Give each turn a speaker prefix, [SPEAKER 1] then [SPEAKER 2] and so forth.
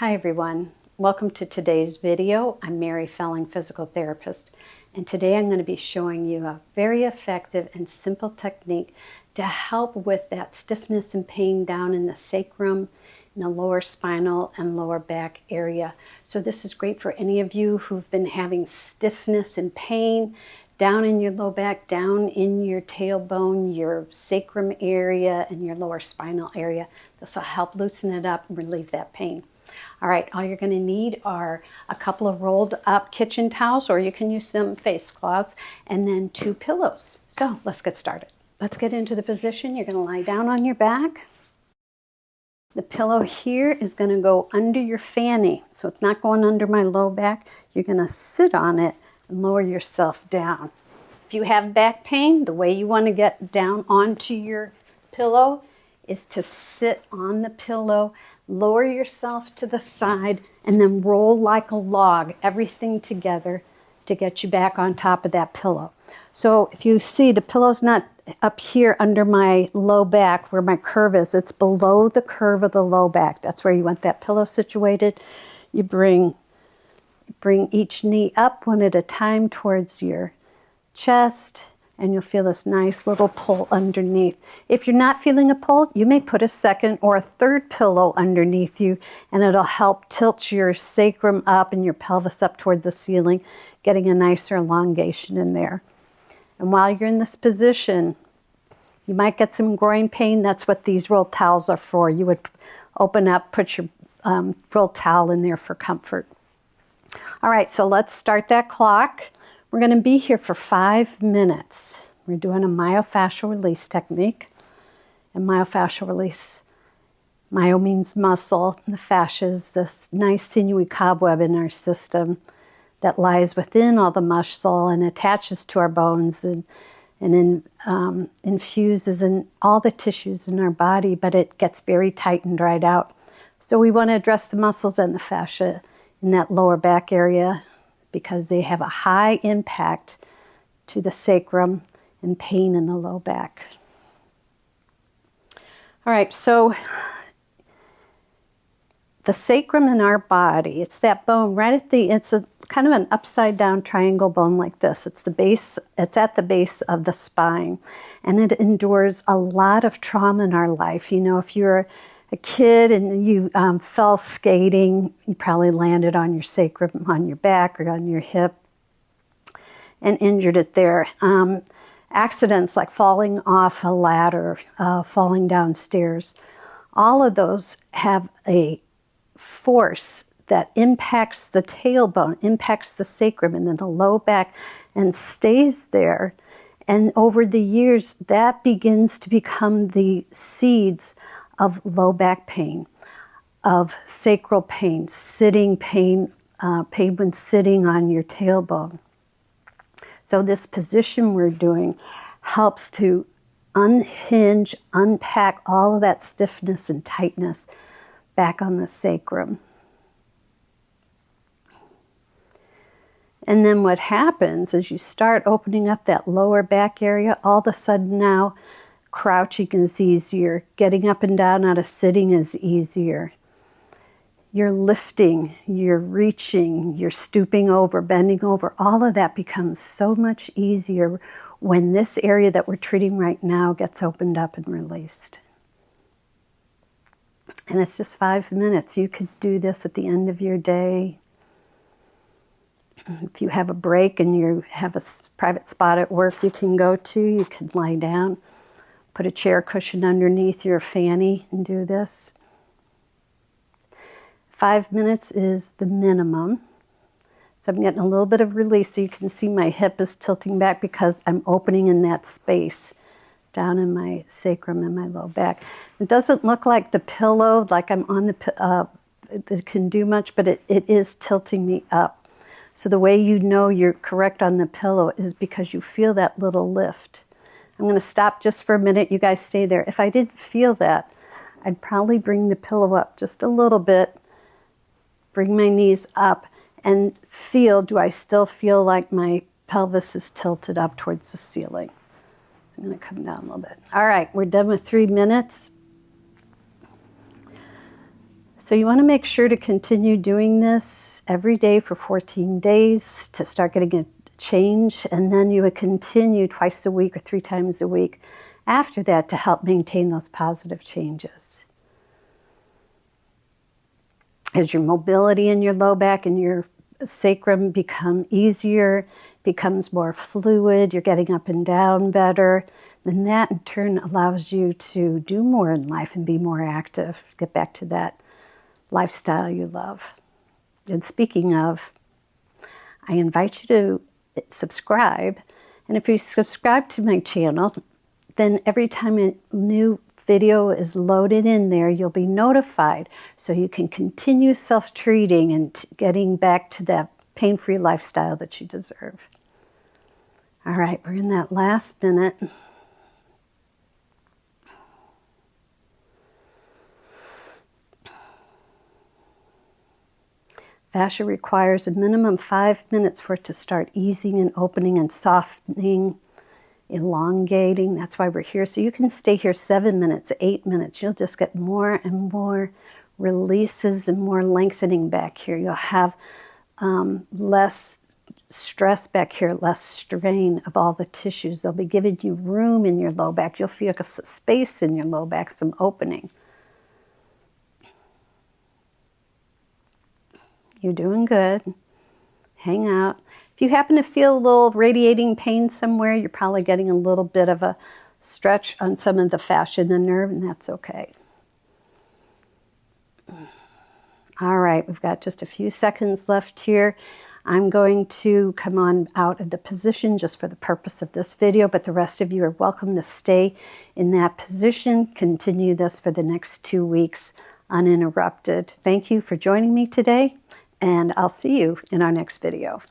[SPEAKER 1] Hi everyone, welcome to today's video. I'm Mary Felling, physical therapist, and today I'm going to be showing you a very effective and simple technique to help with that stiffness and pain down in the sacrum, in the lower spinal and lower back area. So this is great for any of you who've been having stiffness and pain down in your low back, down in your tailbone, your sacrum area, and your lower spinal area. This will help loosen it up and relieve that pain. All right, all you're going to need are a couple of rolled up kitchen towels, or you can use some face cloths, and then 2 pillows. So let's get started. Let's get into the position. You're going to lie down on your back. The pillow here is going to go under your fanny, so it's not going under my low back. You're going to sit on it and lower yourself down. If you have back pain, the way you want to get down onto your pillow is to sit on the pillow, lower yourself to the side, and then roll like a log, everything together to get you back on top of that pillow. So if you see, the pillow's not up here under my low back where my curve is. It's below the curve of the low back. That's where you want that pillow situated. You bring each knee up one at a time towards your chest, and you'll feel this nice little pull underneath. If you're not feeling a pull, you may put a second or a third pillow underneath you, and it'll help tilt your sacrum up and your pelvis up towards the ceiling, getting a nicer elongation in there. And while you're in this position, you might get some groin pain. That's what these rolled towels are for. You would open up, put your rolled towel in there for comfort. All right, so let's start that clock. We're going to be here for 5 minutes. We're doing a myofascial release technique. And myofascial release, myo means muscle, and the fascia is this nice sinewy cobweb in our system that lies within all the muscle and attaches to our bones and infuses in all the tissues in our body, but it gets very tight and dried out. So we want to address the muscles and the fascia in that lower back area, because they have a high impact to the sacrum and pain in the low back. All right, so the sacrum in our body, it's that bone right at it's a kind of an upside down triangle bone like this. It's the base, it's at the base of the spine, and it endures a lot of trauma in our life. You know, if you're a kid and you fell skating, you probably landed on your sacrum, on your back or on your hip, and injured it there. Accidents like falling off a ladder, falling downstairs, all of those have a force that impacts the tailbone, impacts the sacrum and then the low back, and stays there. And over the years, that begins to become the seeds of low back pain, of sacral pain, sitting pain, pain when sitting on your tailbone. So this position we're doing helps to unhinge, unpack all of that stiffness and tightness back on the sacrum. And then what happens is you start opening up that lower back area. All of a sudden now, crouching is easier. Getting up and down out of sitting is easier. You're lifting, you're reaching, you're stooping over, bending over. All of that becomes so much easier when this area that we're treating right now gets opened up and released. And it's just 5 minutes. You could do this at the end of your day. If you have a break and you have a private spot at work you can go to, you can lie down. Put a chair cushion underneath your fanny and do this. 5 minutes is the minimum. So I'm getting a little bit of release, so you can see my hip is tilting back because I'm opening in that space down in my sacrum and my low back. It doesn't look like the pillow, like I'm on the, it can do much, but it is tilting me up. So the way you know you're correct on the pillow is because you feel that little lift. I'm going to stop just for a minute. You guys stay there. If I didn't feel that, I'd probably bring the pillow up just a little bit, bring my knees up, and feel, do I still feel like my pelvis is tilted up towards the ceiling? So I'm going to come down a little bit. All right, we're done with 3 minutes. So you want to make sure to continue doing this every day for 14 days to start getting a change, and then you would continue twice a week or 3 times a week after that to help maintain those positive changes. As your mobility in your low back and your sacrum become easier, becomes more fluid, you're getting up and down better, then that in turn allows you to do more in life and be more active, get back to that lifestyle you love. And speaking of, I invite you to subscribe. And if you subscribe to my channel, then every time a new video is loaded in there, you'll be notified so you can continue self-treating and getting back to that pain-free lifestyle that you deserve. All right, we're in that last minute. Fascia requires a minimum 5 minutes for it to start easing and opening and softening, elongating. That's why we're here. So you can stay here 7 minutes, 8 minutes. You'll just get more and more releases and more lengthening back here. You'll have less stress back here, less strain of all the tissues. They'll be giving you room in your low back. You'll feel a space in your low back, some opening. You're doing good. Hang out. If you happen to feel a little radiating pain somewhere, you're probably getting a little bit of a stretch on some of the fascia in the nerve, and that's okay. All right, we've got just a few seconds left here. I'm going to come on out of the position just for the purpose of this video, but the rest of you are welcome to stay in that position. Continue this for the next 2 weeks uninterrupted. Thank you for joining me today, and I'll see you in our next video.